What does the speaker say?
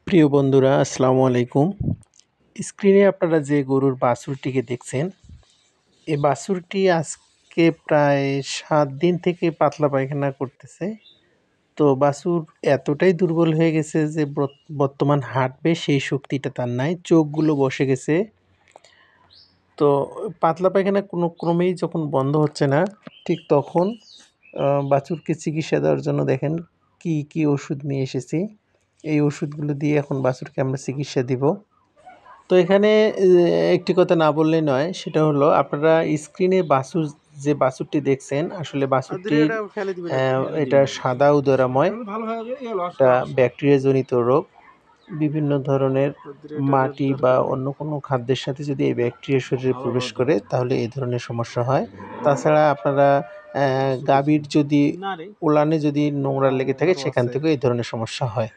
প্রিয় বন্ধুরা আসসালামু আলাইকুম। স্ক্রিনে আপনারা যে গরুর বাছুরটিকে দেখছেন, এই বাছুরটি আজকে প্রায় ৭ দিন থেকে পাতলা পায়খানা করতেছে। তো বাছুর এতটাই দুর্বল হয়ে গেছে যে বর্তমান হাঁটবে সেই শক্তিটা তার নাই। চোখগুলো বসে গেছে। তো পাতলা পায়খানা কোনো ক্রমেই যখন বন্ধ হচ্ছে না, ঠিক তখন বাছুরকে চিকিৎসা দেওয়ার জন্য দেখেন কি ওষুধ নিয়ে এসেছি। এই ওষুধগুলো দিয়ে এখন বাছুরকে আমরা চিকিৎসা দিব। তো এখানে একটি কথা না বললেই নয়, সেটা হলো আপনারা স্ক্রিনে যে বাছুরটি দেখছেন, আসলে বাছুরটির এটা সাদা উদরাময়, এটা ব্যাকটেরিয়াজনিত রোগ। বিভিন্ন ধরনের মাটি বা অন্য কোনো খাদ্যের সাথে যদি এই ব্যাকটেরিয়া শরীরে প্রবেশ করে, তাহলে এই ধরনের সমস্যা হয়। তাছাড়া আপনারা গাভীর যদি ওলানে যদি নোংরা লেগে থাকে, সেখান থেকেও এই ধরনের সমস্যা হয়।